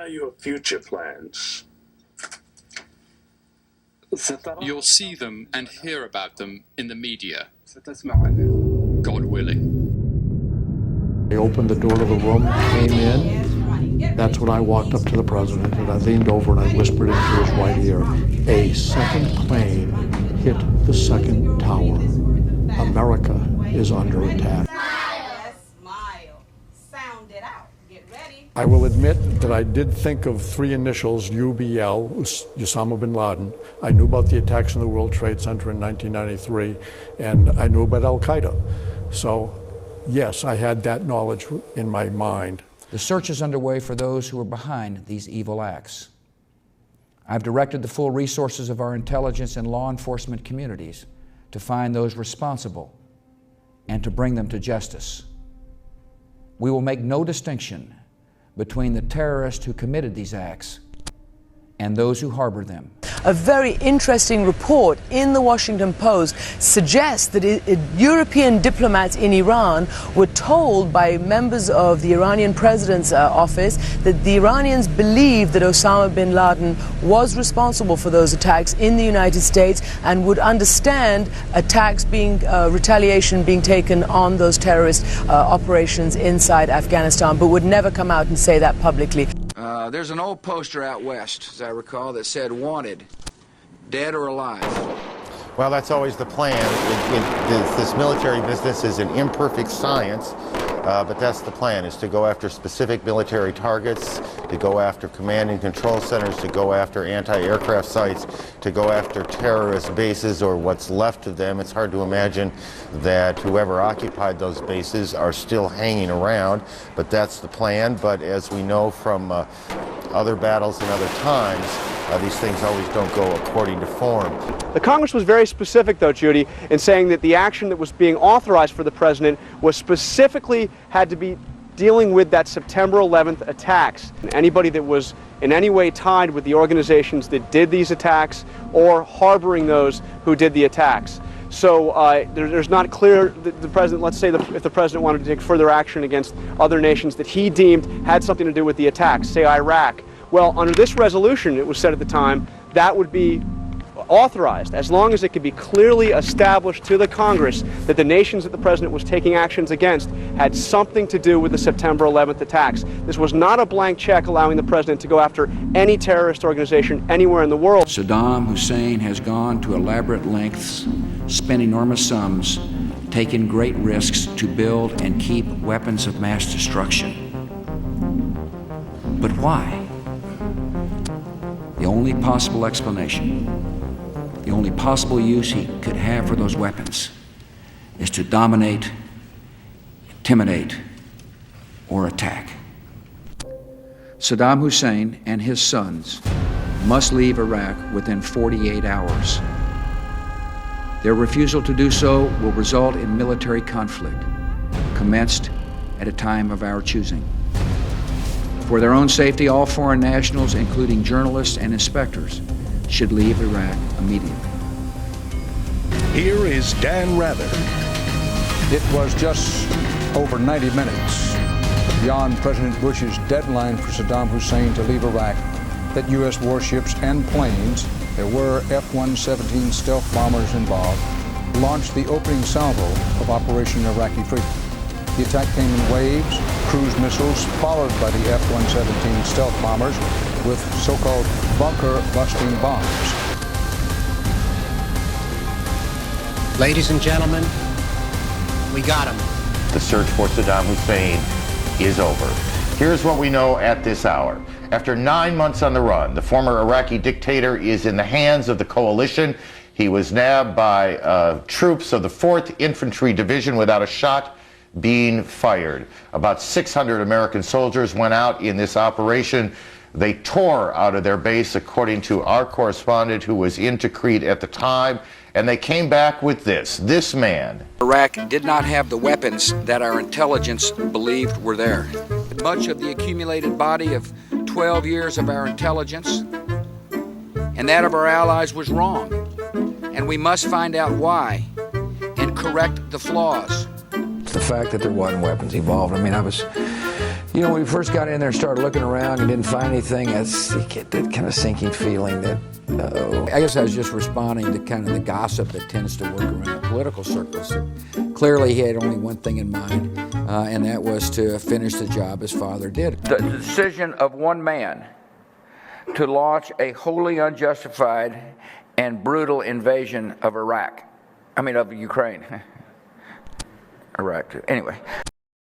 are your future plans? You'll see them and hear about them in the media, God willing. I opened the door to the room, came in. That's when I walked up to the president and I leaned over and I whispered into his right ear, a second plane hit the second tower. America is under attack. I will admit that I did think of three initials, UBL, Osama bin Laden. I knew about the attacks on the World Trade Center in 1993, and I knew about Al-Qaeda. So, yes, I had that knowledge in my mind. The search is underway for those who are behind these evil acts. I've directed the full resources of our intelligence and law enforcement communities to find those responsible and to bring them to justice. We will make no distinction between the terrorists who committed these acts and those who harbor them. A very interesting report in the Washington Post suggests that European diplomats in Iran were told by members of the Iranian president's office that the Iranians believed that Osama bin Laden was responsible for those attacks in the United States and would understand attacks being, retaliation being taken on those terrorist operations inside Afghanistan, but would never come out and say that publicly. There's an old poster out west, as I recall, that said, "Wanted, dead or alive." Well, that's always the plan. This military business is an imperfect science, but that's the plan, is to go after specific military targets, to go after command and control centers, to go after anti-aircraft sites, to go after terrorist bases or what's left of them. It's hard to imagine that whoever occupied those bases are still hanging around, but that's the plan. But as we know from other battles and other times, these things always don't go according to form. The Congress was very specific, though, Judy, in saying that the action that was being authorized for the president was specifically had to be dealing with that September 11th attacks. Anybody that was in any way tied with the organizations that did these attacks or harboring those who did the attacks. So there's not clear that the president, let's say if the president wanted to take further action against other nations that he deemed had something to do with the attacks, say Iraq. Well, under this resolution, it was said at the time, that would be authorized as long as it could be clearly established to the Congress that the nations that the president was taking actions against had something to do with the September 11th attacks. This was not a blank check allowing the president to go after any terrorist organization anywhere in the world. Saddam Hussein has gone to elaborate lengths, spent enormous sums, taken great risks to build and keep weapons of mass destruction. But why? The only possible explanation, the only possible use he could have for those weapons is to dominate, intimidate, or attack. Saddam Hussein and his sons must leave Iraq within 48 hours. Their refusal to do so will result in military conflict, commenced at a time of our choosing. For their own safety, all foreign nationals, including journalists and inspectors, should leave Iraq immediately. Here is Dan Rather. It was just over 90 minutes beyond President Bush's deadline for Saddam Hussein to leave Iraq that U.S. warships and planes, there were F-117 stealth bombers involved, launched the opening salvo of Operation Iraqi Freedom. The attack came in waves, cruise missiles, followed by the F-117 stealth bombers with so-called bunker-busting bombs. Ladies and gentlemen, we got him. The search for Saddam Hussein is over. Here's what we know at this hour. After 9 months on the run, the former Iraqi dictator is in the hands of the coalition. He was nabbed by troops of the 4th Infantry Division without a shot being fired. About 600 American soldiers went out in this operation. They tore out of their base, according to our correspondent who was in Tikrit at the time, and they came back with this man. Iraq did not have the weapons that our intelligence believed were there. Much of the accumulated body of 12 years of our intelligence and that of our allies was wrong, and we must find out why and correct the flaws. The fact that there wasn't weapons involved, I mean, I was You know, when we first got in there and started looking around and didn't find anything, you get that kind of sinking feeling that, uh-oh. I guess I was just responding to kind of the gossip that tends to work around the political circles. Clearly, he had only one thing in mind, and that was to finish the job his father did. The decision of one man to launch a wholly unjustified and brutal invasion of Ukraine. Iraq, anyway.